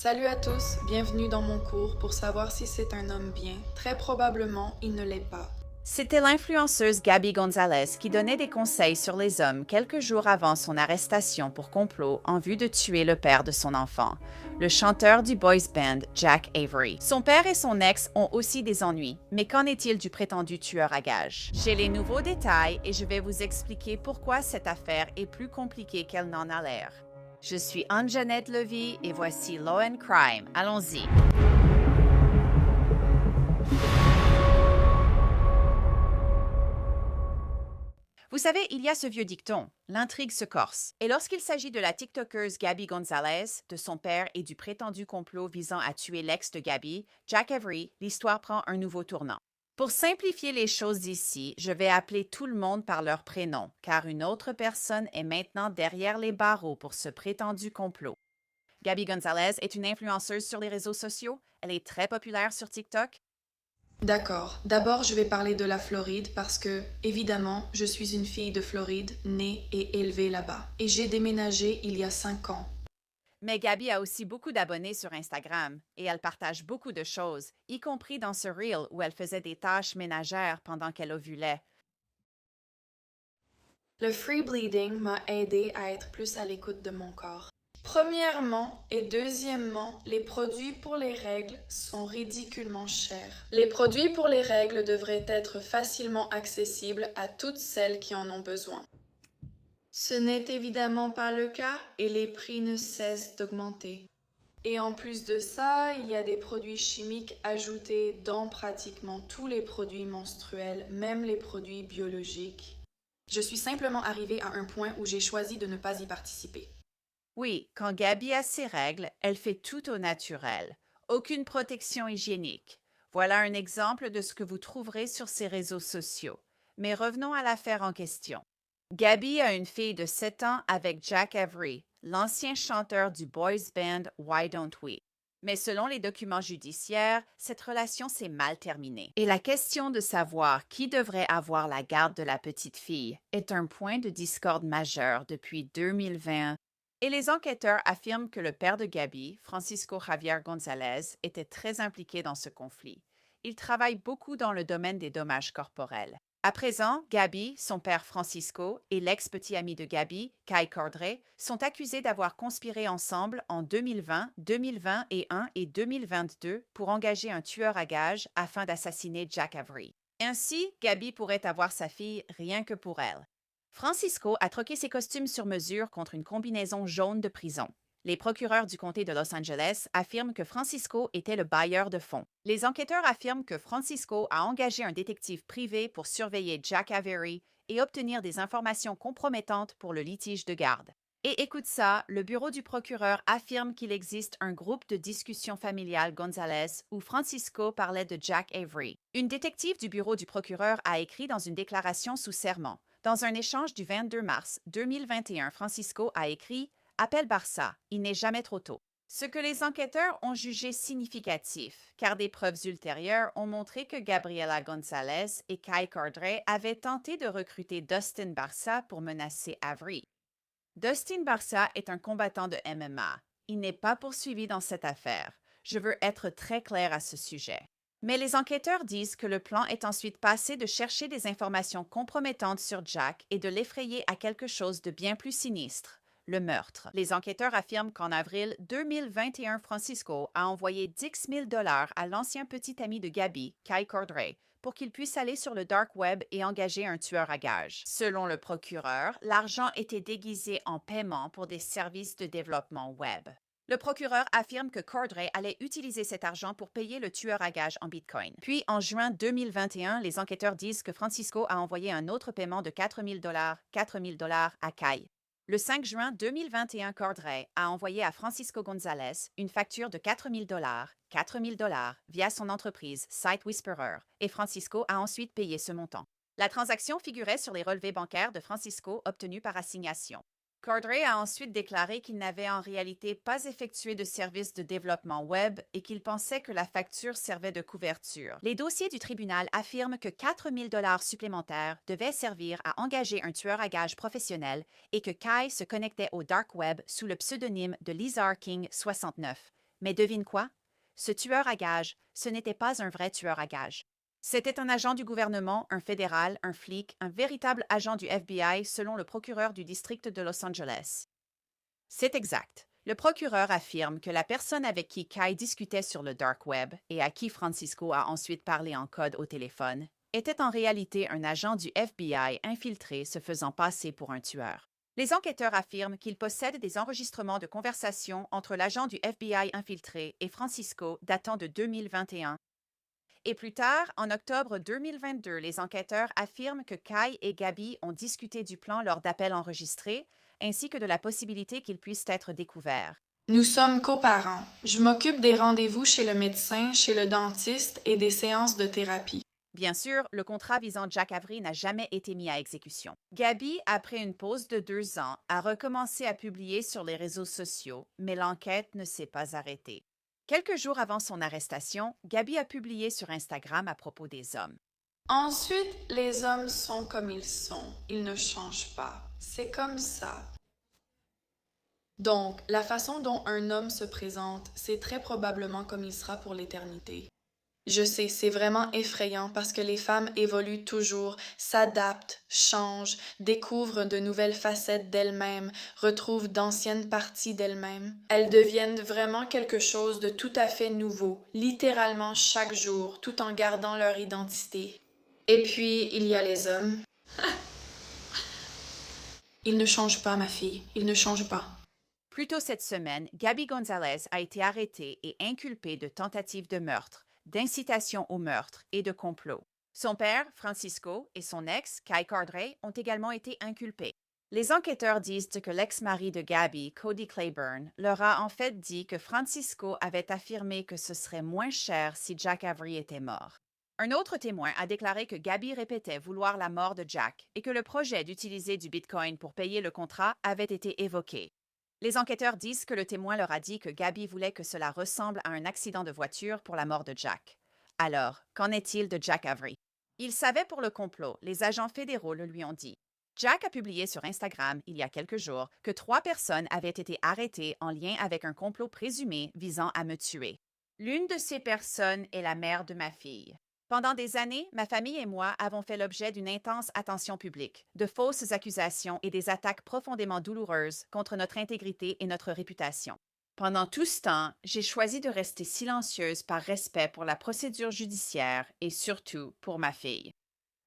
Salut à tous, bienvenue dans mon cours pour savoir si c'est un homme bien. Très probablement, il ne l'est pas. C'était l'influenceuse Gabby Gonzalez qui donnait des conseils sur les hommes quelques jours avant son arrestation pour complot en vue de tuer le père de son enfant, le chanteur du boys band Jack Avery. Son père et son ex ont aussi des ennuis, mais qu'en est-il du prétendu tueur à gages? J'ai les nouveaux détails et je vais vous expliquer pourquoi cette affaire est plus compliquée qu'elle n'en a l'air. Je suis Anne-Jeannette Levy et voici Law and Crime. Allons-y. Vous savez, il y a ce vieux dicton, l'intrigue se corse. Et lorsqu'il s'agit de la TikTokeuse Gabby Gonzalez, de son père et du prétendu complot visant à tuer l'ex de Gabby, Jack Avery, l'histoire prend un nouveau tournant. Pour simplifier les choses ici, je vais appeler tout le monde par leur prénom, car une autre personne est maintenant derrière les barreaux pour ce prétendu complot. Gabby Gonzalez est une influenceuse sur les réseaux sociaux. Elle est très populaire sur TikTok. D'accord, d'abord je vais parler de la Floride parce que, évidemment, je suis une fille de Floride, née et élevée là-bas. Et j'ai déménagé il y a 5 ans. Mais Gabby a aussi beaucoup d'abonnés sur Instagram et elle partage beaucoup de choses, y compris dans ce reel où elle faisait des tâches ménagères pendant qu'elle ovulait. Le free bleeding m'a aidé à être plus à l'écoute de mon corps. Premièrement et deuxièmement, les produits pour les règles sont ridiculement chers. Les produits pour les règles devraient être facilement accessibles à toutes celles qui en ont besoin. Ce n'est évidemment pas le cas et les prix ne cessent d'augmenter. Et en plus de ça, il y a des produits chimiques ajoutés dans pratiquement tous les produits menstruels, même les produits biologiques. Je suis simplement arrivée à un point où j'ai choisi de ne pas y participer. Oui, quand Gabby a ses règles, elle fait tout au naturel. Aucune protection hygiénique. Voilà un exemple de ce que vous trouverez sur ses réseaux sociaux. Mais revenons à l'affaire en question. Gabby a une fille de 7 ans avec Jack Avery, l'ancien chanteur du boys band Why Don't We. Mais selon les documents judiciaires, cette relation s'est mal terminée. Et la question de savoir qui devrait avoir la garde de la petite fille est un point de discorde majeur depuis 2020. Et les enquêteurs affirment que le père de Gabby, Francisco Javier González, était très impliqué dans ce conflit. Il travaille beaucoup dans le domaine des dommages corporels. À présent, Gabby, son père Francisco et l'ex-petit ami de Gabby, Kai Cordray, sont accusés d'avoir conspiré ensemble en 2020, 2021 et 2022 pour engager un tueur à gages afin d'assassiner Jack Avery. Ainsi, Gabby pourrait avoir sa fille rien que pour elle. Francisco a troqué ses costumes sur mesure contre une combinaison jaune de prison. Les procureurs du comté de Los Angeles affirment que Francisco était le bailleur de fonds. Les enquêteurs affirment que Francisco a engagé un détective privé pour surveiller Jack Avery et obtenir des informations compromettantes pour le litige de garde. Et écoute ça, le bureau du procureur affirme qu'il existe un groupe de discussion familiale Gonzalez où Francisco parlait de Jack Avery. Une détective du bureau du procureur a écrit dans une déclaration sous serment. Dans un échange du 22 mars 2021, Francisco a écrit « Appel Barça, il n'est jamais trop tôt ». Ce que les enquêteurs ont jugé significatif, car des preuves ultérieures ont montré que Gabriela González et Kai Cordray avaient tenté de recruter Dustin Barça pour menacer Avery. Dustin Barça est un combattant de MMA. Il n'est pas poursuivi dans cette affaire. Je veux être très clair à ce sujet. Mais les enquêteurs disent que le plan est ensuite passé de chercher des informations compromettantes sur Jack et de l'effrayer à quelque chose de bien plus sinistre, le meurtre. Les enquêteurs affirment qu'en avril 2021, Francisco a envoyé 10 000 $ à l'ancien petit ami de Gabby, Kai Cordray, pour qu'il puisse aller sur le dark web et engager un tueur à gages. Selon le procureur, l'argent était déguisé en paiement pour des services de développement web. Le procureur affirme que Cordray allait utiliser cet argent pour payer le tueur à gages en Bitcoin. Puis, en juin 2021, les enquêteurs disent que Francisco a envoyé un autre paiement de 4 000 $ à Kai. Le 5 juin 2021, Cordray a envoyé à Francisco González une facture de 4 000 $, via son entreprise Site Whisperer, et Francisco a ensuite payé ce montant. La transaction figurait sur les relevés bancaires de Francisco obtenus par assignation. Cordray a ensuite déclaré qu'il n'avait en réalité pas effectué de service de développement web et qu'il pensait que la facture servait de couverture. Les dossiers du tribunal affirment que 4 000 $ supplémentaires devaient servir à engager un tueur à gages professionnel et que Kai se connectait au dark web sous le pseudonyme de Lizard King 69. Mais devine quoi? Ce tueur à gages, ce n'était pas un vrai tueur à gages. C'était un agent du gouvernement, un fédéral, un flic, un véritable agent du FBI selon le procureur du district de Los Angeles. C'est exact. Le procureur affirme que la personne avec qui Kai discutait sur le dark web et à qui Francisco a ensuite parlé en code au téléphone était en réalité un agent du FBI infiltré se faisant passer pour un tueur. Les enquêteurs affirment qu'ils possèdent des enregistrements de conversations entre l'agent du FBI infiltré et Francisco datant de 2021. Et plus tard, en octobre 2022, les enquêteurs affirment que Kai et Gabi ont discuté du plan lors d'appels enregistrés, ainsi que de la possibilité qu'ils puissent être découverts. Nous sommes coparents. Je m'occupe des rendez-vous chez le médecin, chez le dentiste et des séances de thérapie. Bien sûr, le contrat visant Jack Avery n'a jamais été mis à exécution. Gabi, après une pause de 2 ans, a recommencé à publier sur les réseaux sociaux, mais l'enquête ne s'est pas arrêtée. Quelques jours avant son arrestation, Gabi a publié sur Instagram à propos des hommes. Ensuite, les hommes sont comme ils sont. Ils ne changent pas. C'est comme ça. Donc, la façon dont un homme se présente, c'est très probablement comme il sera pour l'éternité. Je sais, c'est vraiment effrayant parce que les femmes évoluent toujours, s'adaptent, changent, découvrent de nouvelles facettes d'elles-mêmes, retrouvent d'anciennes parties d'elles-mêmes. Elles deviennent vraiment quelque chose de tout à fait nouveau, littéralement chaque jour, tout en gardant leur identité. Et puis, il y a les hommes. Ils ne changent pas, ma fille, ils ne changent pas. Plus tôt cette semaine, Gabi Gonzalez a été arrêtée et inculpée de tentative de meurtre, d'incitation au meurtre et de complot. Son père, Francisco, et son ex, Kai Cordray, ont également été inculpés. Les enquêteurs disent que l'ex-mari de Gabi, Cody Claiborne, leur a en fait dit que Francisco avait affirmé que ce serait moins cher si Jack Avery était mort. Un autre témoin a déclaré que Gabi répétait vouloir la mort de Jack et que le projet d'utiliser du Bitcoin pour payer le contrat avait été évoqué. Les enquêteurs disent que le témoin leur a dit que Gabi voulait que cela ressemble à un accident de voiture pour la mort de Jack. Alors, qu'en est-il de Jack Avery? Il savait pour le complot, les agents fédéraux le lui ont dit. Jack a publié sur Instagram il y a quelques jours que 3 personnes avaient été arrêtées en lien avec un complot présumé visant à me tuer. L'une de ces personnes est la mère de ma fille. Pendant des années, ma famille et moi avons fait l'objet d'une intense attention publique, de fausses accusations et des attaques profondément douloureuses contre notre intégrité et notre réputation. Pendant tout ce temps, j'ai choisi de rester silencieuse par respect pour la procédure judiciaire et surtout pour ma fille.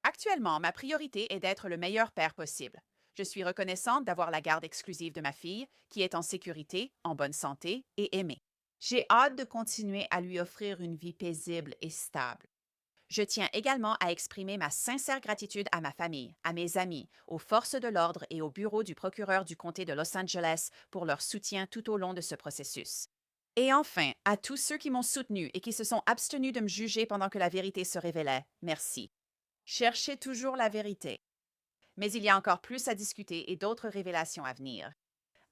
Actuellement, ma priorité est d'être le meilleur père possible. Je suis reconnaissante d'avoir la garde exclusive de ma fille, qui est en sécurité, en bonne santé et aimée. J'ai hâte de continuer à lui offrir une vie paisible et stable. Je tiens également à exprimer ma sincère gratitude à ma famille, à mes amis, aux forces de l'ordre et au bureau du procureur du comté de Los Angeles pour leur soutien tout au long de ce processus. Et enfin, à tous ceux qui m'ont soutenu et qui se sont abstenus de me juger pendant que la vérité se révélait, merci. Cherchez toujours la vérité. Mais il y a encore plus à discuter et d'autres révélations à venir.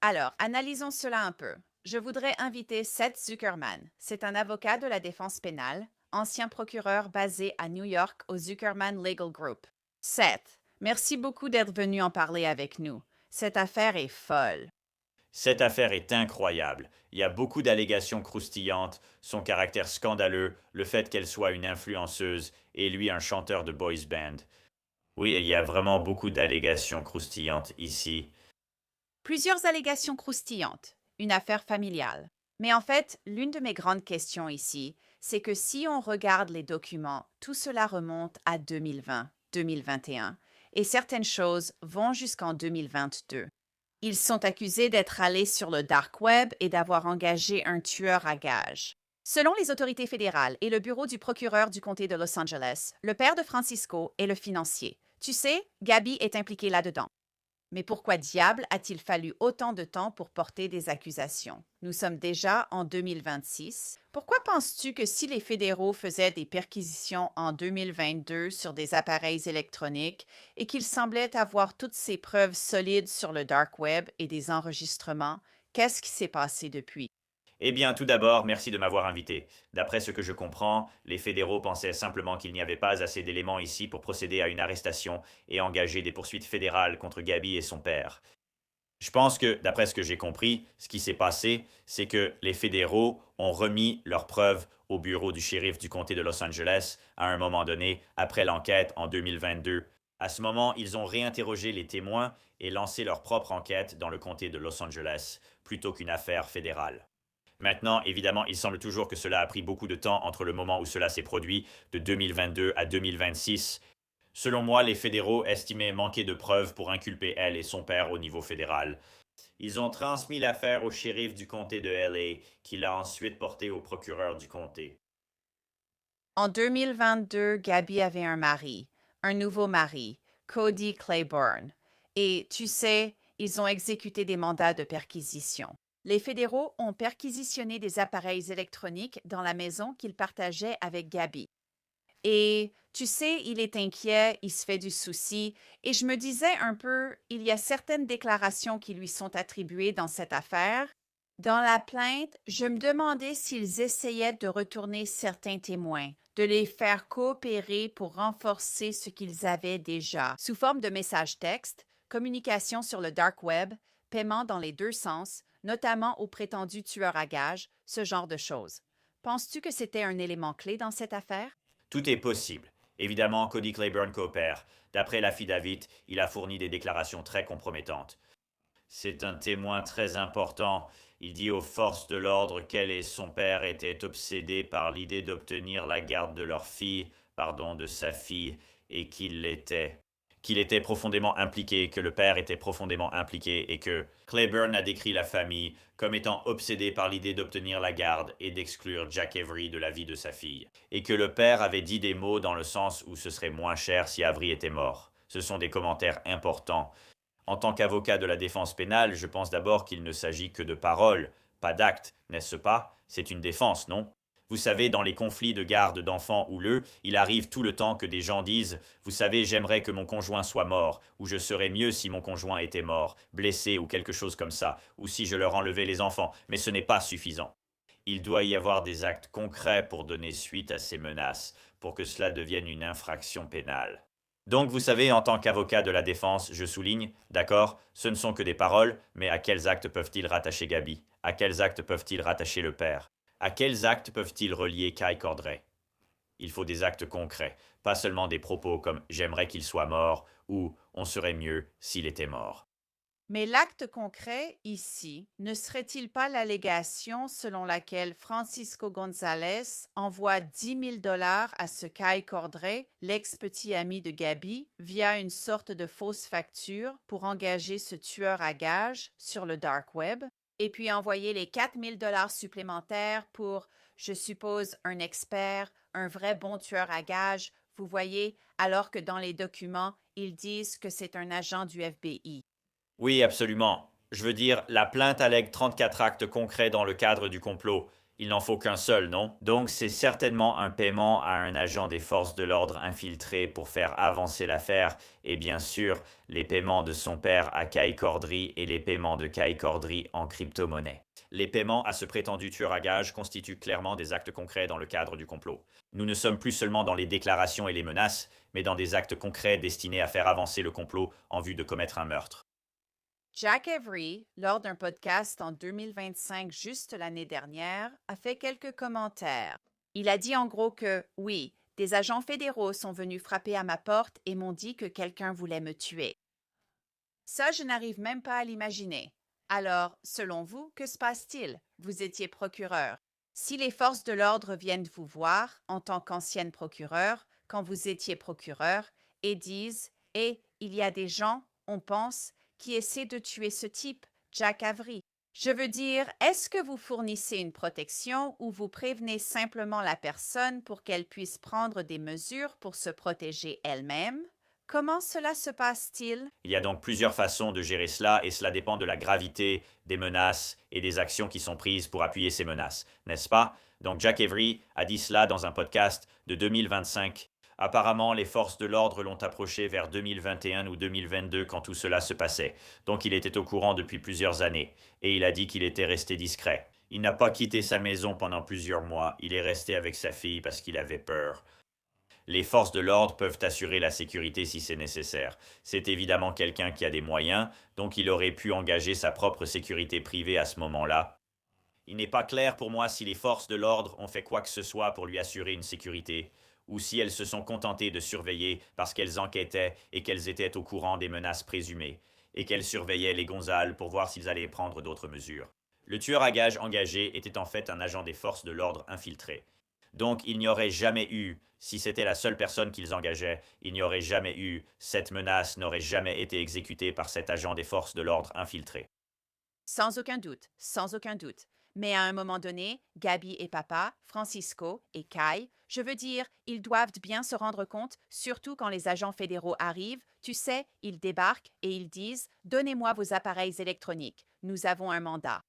Alors, analysons cela un peu. Je voudrais inviter Seth Zuckerman. C'est un avocat de la défense pénale, ancien procureur basé à New York au Zuckerman Legal Group. Seth, merci beaucoup d'être venu en parler avec nous. Cette affaire est folle. Cette affaire est incroyable. Il y a beaucoup d'allégations croustillantes, son caractère scandaleux, le fait qu'elle soit une influenceuse et lui un chanteur de boys band. Oui, il y a vraiment beaucoup d'allégations croustillantes ici. Plusieurs allégations croustillantes, une affaire familiale. Mais en fait, l'une de mes grandes questions ici, c'est que si on regarde les documents, tout cela remonte à 2020, 2021, et certaines choses vont jusqu'en 2022. Ils sont accusés d'être allés sur le dark web et d'avoir engagé un tueur à gages. Selon les autorités fédérales et le bureau du procureur du comté de Los Angeles, le père de Francisco est le financier. Tu sais, Gabi est impliquée là-dedans. Mais pourquoi diable a-t-il fallu autant de temps pour porter des accusations? Nous sommes déjà en 2026. Pourquoi penses-tu que si les fédéraux faisaient des perquisitions en 2022 sur des appareils électroniques et qu'ils semblaient avoir toutes ces preuves solides sur le dark web et des enregistrements, qu'est-ce qui s'est passé depuis? Eh bien, tout d'abord, merci de m'avoir invité. D'après ce que je comprends, les fédéraux pensaient simplement qu'il n'y avait pas assez d'éléments ici pour procéder à une arrestation et engager des poursuites fédérales contre Gabi et son père. Je pense que, d'après ce que j'ai compris, ce qui s'est passé, c'est que les fédéraux ont remis leurs preuves au bureau du shérif du comté de Los Angeles à un moment donné, après l'enquête en 2022. À ce moment, ils ont réinterrogé les témoins et lancé leur propre enquête dans le comté de Los Angeles, plutôt qu'une affaire fédérale. Maintenant, évidemment, il semble toujours que cela a pris beaucoup de temps entre le moment où cela s'est produit, de 2022 à 2026. Selon moi, les fédéraux estimaient manquer de preuves pour inculper elle et son père au niveau fédéral. Ils ont transmis l'affaire au shérif du comté de LA, qui l'a ensuite porté au procureur du comté. En 2022, Gabby avait un nouveau mari, Cody Claiborne. Et tu sais, ils ont exécuté des mandats de perquisition. Les fédéraux ont perquisitionné des appareils électroniques dans la maison qu'ils partageaient avec Gabby. Et tu sais, il est inquiet, il se fait du souci, et je me disais un peu, il y a certaines déclarations qui lui sont attribuées dans cette affaire. Dans la plainte, je me demandais s'ils essayaient de retourner certains témoins, de les faire coopérer pour renforcer ce qu'ils avaient déjà, sous forme de messages textes, communication sur le dark web, paiement dans les deux sens, notamment aux prétendus tueurs à gages, ce genre de choses. Penses-tu que c'était un élément clé dans cette affaire? Tout est possible. Évidemment, Cody Claiborne coopère. D'après l'affidavit, il a fourni des déclarations très compromettantes. C'est un témoin très important. Il dit aux forces de l'ordre qu'elle et son père étaient obsédés par l'idée d'obtenir la garde de leur fille, de sa fille, et qu'il était profondément impliqué, que le père était profondément impliqué, et que Claiborne a décrit la famille comme étant obsédée par l'idée d'obtenir la garde et d'exclure Jack Avery de la vie de sa fille, et que le père avait dit des mots dans le sens où ce serait moins cher si Avery était mort. Ce sont des commentaires importants. En tant qu'avocat de la défense pénale, je pense d'abord qu'il ne s'agit que de paroles, pas d'actes, n'est-ce pas? C'est une défense, non? Vous savez, dans les conflits de garde d'enfants houleux, il arrive tout le temps que des gens disent « Vous savez, j'aimerais que mon conjoint soit mort » ou « Je serais mieux si mon conjoint était mort, blessé ou quelque chose comme ça, ou si je leur enlevais les enfants, mais ce n'est pas suffisant. » Il doit y avoir des actes concrets pour donner suite à ces menaces, pour que cela devienne une infraction pénale. Donc, vous savez, en tant qu'avocat de la défense, je souligne, d'accord, ce ne sont que des paroles, mais à quels actes peuvent-ils rattacher Gabby? À quels actes peuvent-ils rattacher le père? À quels actes peuvent-ils relier Kai Cordray? Il faut des actes concrets, pas seulement des propos comme « j'aimerais qu'il soit mort » ou « on serait mieux s'il était mort ». Mais l'acte concret, ici, ne serait-il pas l'allégation selon laquelle Francisco González envoie 10 000 $ à ce Kai Cordray, l'ex-petit ami de Gabby, via une sorte de fausse facture pour engager ce tueur à gages sur le dark web, et puis envoyer les 4 000 $ supplémentaires pour, je suppose, un expert, un vrai bon tueur à gages, vous voyez, alors que dans les documents, ils disent que c'est un agent du FBI. Oui, absolument. Je veux dire, la plainte allègue 34 actes concrets dans le cadre du complot. Il n'en faut qu'un seul, non? Donc c'est certainement un paiement à un agent des forces de l'ordre infiltré pour faire avancer l'affaire, et bien sûr, les paiements de son père à Kai Cordray et les paiements de Kai Cordray en crypto-monnaie. Les paiements à ce prétendu tueur à gages constituent clairement des actes concrets dans le cadre du complot. Nous ne sommes plus seulement dans les déclarations et les menaces, mais dans des actes concrets destinés à faire avancer le complot en vue de commettre un meurtre. Jack Avery, lors d'un podcast en 2025, juste l'année dernière, a fait quelques commentaires. Il a dit en gros que, oui, des agents fédéraux sont venus frapper à ma porte et m'ont dit que quelqu'un voulait me tuer. Ça, je n'arrive même pas à l'imaginer. Alors, selon vous, que se passe-t-il? Vous étiez procureur. Si les forces de l'ordre viennent vous voir, en tant qu'ancienne procureure, quand vous étiez procureur, et disent « Eh, il y a des gens, on pense, qui essaie de tuer ce type, Jack Avery. » Je veux dire, est-ce que vous fournissez une protection ou vous prévenez simplement la personne pour qu'elle puisse prendre des mesures pour se protéger elle-même? Comment cela se passe-t-il? Il y a donc plusieurs façons de gérer cela et cela dépend de la gravité des menaces et des actions qui sont prises pour appuyer ces menaces, n'est-ce pas? Donc Jack Avery a dit cela dans un podcast de 2025. Apparemment, les forces de l'ordre l'ont approché vers 2021 ou 2022 quand tout cela se passait. Donc il était au courant depuis plusieurs années. Et il a dit qu'il était resté discret. Il n'a pas quitté sa maison pendant plusieurs mois. Il est resté avec sa fille parce qu'il avait peur. Les forces de l'ordre peuvent assurer la sécurité si c'est nécessaire. C'est évidemment quelqu'un qui a des moyens, donc il aurait pu engager sa propre sécurité privée à ce moment-là. Il n'est pas clair pour moi si les forces de l'ordre ont fait quoi que ce soit pour lui assurer une sécurité, ou si elles se sont contentées de surveiller parce qu'elles enquêtaient et qu'elles étaient au courant des menaces présumées, et qu'elles surveillaient les Gonzales pour voir s'ils allaient prendre d'autres mesures. Le tueur à gages engagé était en fait un agent des forces de l'ordre infiltré. Donc il n'y aurait jamais eu, si c'était la seule personne qu'ils engageaient, il n'y aurait jamais eu, cette menace n'aurait jamais été exécutée par cet agent des forces de l'ordre infiltré. Sans aucun doute, sans aucun doute. Mais à un moment donné, Gabi et papa, Francisco et Kai, je veux dire, ils doivent bien se rendre compte, surtout quand les agents fédéraux arrivent, tu sais, ils débarquent et ils disent « Donnez-moi vos appareils électroniques, nous avons un mandat ».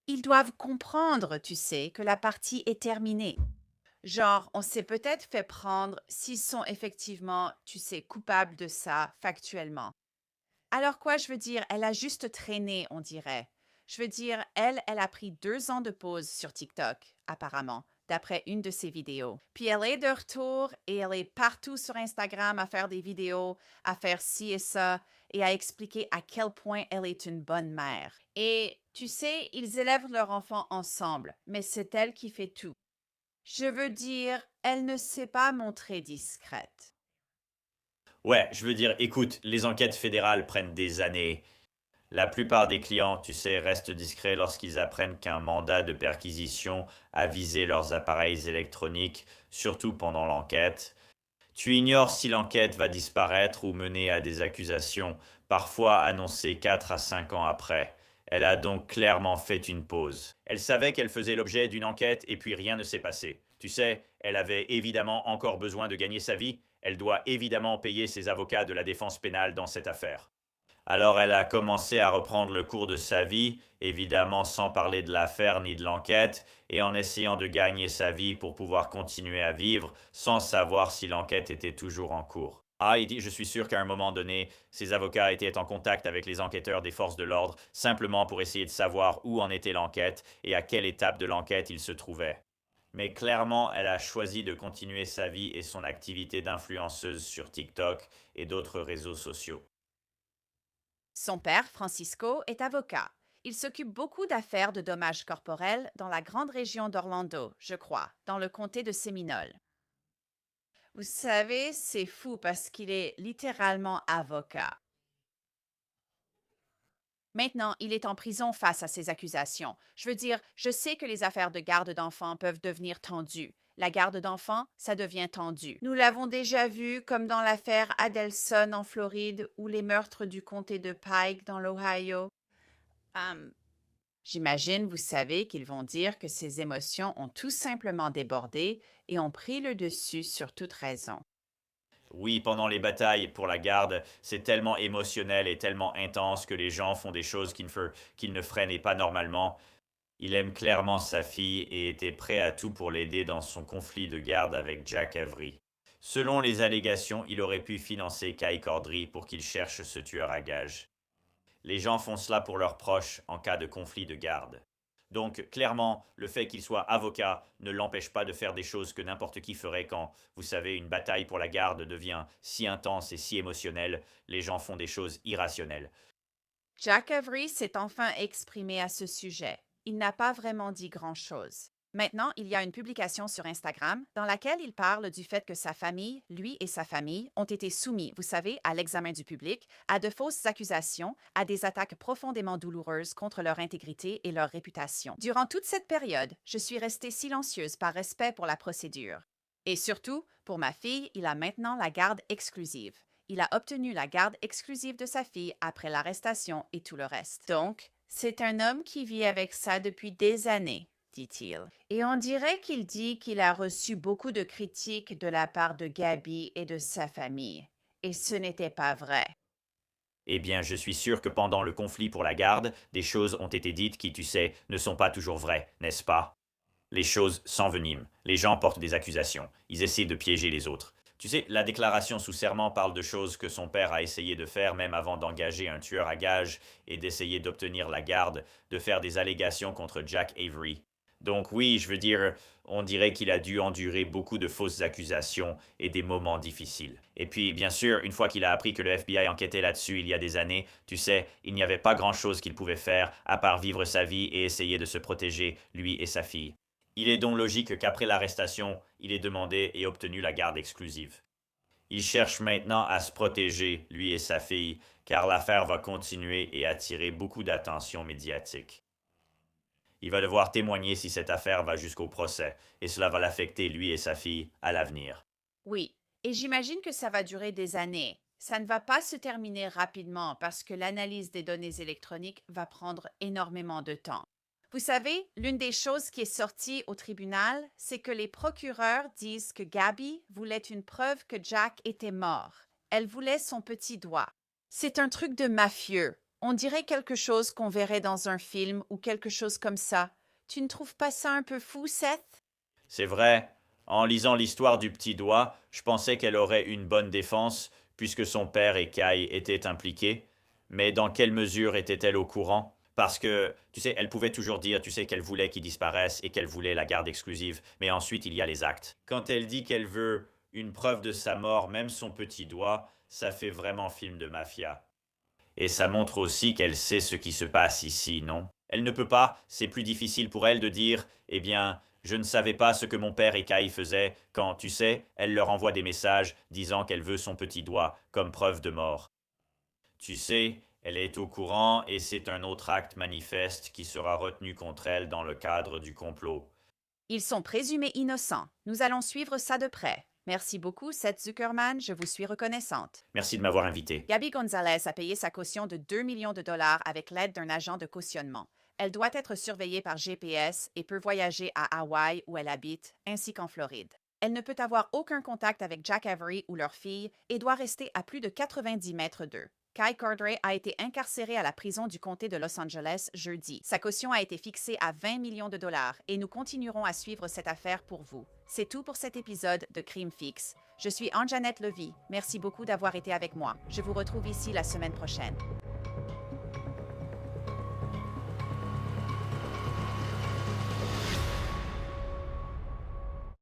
Ils doivent comprendre, tu sais, que la partie est terminée. Genre, on s'est peut-être fait prendre s'ils sont effectivement, tu sais, coupables de ça factuellement. Alors quoi, je veux dire, elle a juste traîné, on dirait. Je veux dire, elle a pris 2 ans de pause sur TikTok, apparemment, d'après une de ses vidéos. Puis elle est de retour et elle est partout sur Instagram à faire des vidéos, à faire ci et ça, et à expliquer à quel point elle est une bonne mère. Et tu sais, ils élèvent leur enfant ensemble, mais c'est elle qui fait tout. Je veux dire, elle ne s'est pas montrée discrète. Ouais, je veux dire, écoute, les enquêtes fédérales prennent des années. La plupart des clients, tu sais, restent discrets lorsqu'ils apprennent qu'un mandat de perquisition a visé leurs appareils électroniques, surtout pendant l'enquête. Tu ignores si l'enquête va disparaître ou mener à des accusations, parfois annoncées 4 à 5 ans après. Elle a donc clairement fait une pause. Elle savait qu'elle faisait l'objet d'une enquête et puis rien ne s'est passé. Tu sais, elle avait évidemment encore besoin de gagner sa vie. Elle doit évidemment payer ses avocats de la défense pénale dans cette affaire. Alors elle a commencé à reprendre le cours de sa vie, évidemment sans parler de l'affaire ni de l'enquête, et en essayant de gagner sa vie pour pouvoir continuer à vivre sans savoir si l'enquête était toujours en cours. Ah, il dit, je suis sûr qu'à un moment donné, ses avocats étaient en contact avec les enquêteurs des forces de l'ordre, simplement pour essayer de savoir où en était l'enquête et à quelle étape de l'enquête il se trouvait. Mais clairement, elle a choisi de continuer sa vie et son activité d'influenceuse sur TikTok et d'autres réseaux sociaux. Son père, Francisco, est avocat. Il s'occupe beaucoup d'affaires de dommages corporels dans la grande région d'Orlando, je crois, dans le comté de Séminole. Vous savez, c'est fou parce qu'il est littéralement avocat. Maintenant, il est en prison face à ces accusations. Je veux dire, je sais que les affaires de garde d'enfants peuvent devenir tendues. La garde d'enfants, ça devient tendu. Nous l'avons déjà vu, comme dans l'affaire Adelson en Floride ou les meurtres du comté de Pike dans l'Ohio. J'imagine, vous savez, qu'ils vont dire que ces émotions ont tout simplement débordé et ont pris le dessus sur toute raison. Oui, pendant les batailles pour la garde, c'est tellement émotionnel et tellement intense que les gens font des choses qu'ils ne feraient pas normalement. Il aime clairement sa fille et était prêt à tout pour l'aider dans son conflit de garde avec Jack Avery. Selon les allégations, il aurait pu financer Kai Cordry pour qu'il cherche ce tueur à gages. Les gens font cela pour leurs proches en cas de conflit de garde. Donc, clairement, le fait qu'il soit avocat ne l'empêche pas de faire des choses que n'importe qui ferait quand, vous savez, une bataille pour la garde devient si intense et si émotionnelle, les gens font des choses irrationnelles. Jack Avery s'est enfin exprimé à ce sujet. Il n'a pas vraiment dit grand-chose. Maintenant, il y a une publication sur Instagram dans laquelle il parle du fait que sa famille, lui et sa famille, ont été soumis, vous savez, à l'examen du public, à de fausses accusations, à des attaques profondément douloureuses contre leur intégrité et leur réputation. Durant toute cette période, je suis restée silencieuse par respect pour la procédure. Et surtout, pour ma fille, il a maintenant la garde exclusive. Il a obtenu la garde exclusive de sa fille après l'arrestation et tout le reste. Donc, c'est un homme qui vit avec ça depuis des années, dit-il. Et on dirait qu'il dit qu'il a reçu beaucoup de critiques de la part de Gabi et de sa famille. Et ce n'était pas vrai. Eh bien, je suis sûr que pendant le conflit pour la garde, des choses ont été dites qui, tu sais, ne sont pas toujours vraies, n'est-ce pas? Les choses s'enveniment. Les gens portent des accusations. Ils essaient de piéger les autres. Tu sais, la déclaration sous serment parle de choses que son père a essayé de faire même avant d'engager un tueur à gages et d'essayer d'obtenir la garde, de faire des allégations contre Jack Avery. Donc oui, je veux dire, on dirait qu'il a dû endurer beaucoup de fausses accusations et des moments difficiles. Et puis, bien sûr, une fois qu'il a appris que le FBI enquêtait là-dessus il y a des années, tu sais, il n'y avait pas grand-chose qu'il pouvait faire à part vivre sa vie et essayer de se protéger, lui et sa fille. Il est donc logique qu'après l'arrestation, il ait demandé et obtenu la garde exclusive. Il cherche maintenant à se protéger, lui et sa fille, car l'affaire va continuer et attirer beaucoup d'attention médiatique. Il va devoir témoigner si cette affaire va jusqu'au procès, et cela va l'affecter, lui et sa fille, à l'avenir. Oui, et j'imagine que ça va durer des années. Ça ne va pas se terminer rapidement parce que l'analyse des données électroniques va prendre énormément de temps. Vous savez, l'une des choses qui est sortie au tribunal, c'est que les procureurs disent que Gabby voulait une preuve que Jack était mort. Elle voulait son petit doigt. C'est un truc de mafieux. On dirait quelque chose qu'on verrait dans un film ou quelque chose comme ça. Tu ne trouves pas ça un peu fou, Seth? C'est vrai, en lisant l'histoire du petit doigt, je pensais qu'elle aurait une bonne défense, puisque son père et Kai étaient impliqués. Mais dans quelle mesure était-elle au courant? Parce que, tu sais, elle pouvait toujours dire, tu sais, qu'elle voulait qu'il disparaisse et qu'elle voulait la garde exclusive, mais ensuite il y a les actes. Quand elle dit qu'elle veut une preuve de sa mort, même son petit doigt, ça fait vraiment film de mafia. Et ça montre aussi qu'elle sait ce qui se passe ici, non? Elle ne peut pas, c'est plus difficile pour elle de dire, eh bien, je ne savais pas ce que mon père et Kai faisaient, quand, tu sais, elle leur envoie des messages disant qu'elle veut son petit doigt comme preuve de mort. Tu sais, elle est au courant et c'est un autre acte manifeste qui sera retenu contre elle dans le cadre du complot. Ils sont présumés innocents. Nous allons suivre ça de près. Merci beaucoup, Seth Zuckerman, je vous suis reconnaissante. Merci de m'avoir invité. Gabby Gonzalez a payé sa caution de 2 millions de dollars avec l'aide d'un agent de cautionnement. Elle doit être surveillée par GPS et peut voyager à Hawaï où elle habite, ainsi qu'en Floride. Elle ne peut avoir aucun contact avec Jack Avery ou leur fille et doit rester à plus de 90 mètres d'eux. Kai Cordray a été incarcéré à la prison du comté de Los Angeles jeudi. Sa caution a été fixée à 20 millions de dollars et nous continuerons à suivre cette affaire pour vous. C'est tout pour cet épisode de Crime Fixe. Je suis Anne-Jeannette Levy. Merci beaucoup d'avoir été avec moi. Je vous retrouve ici la semaine prochaine.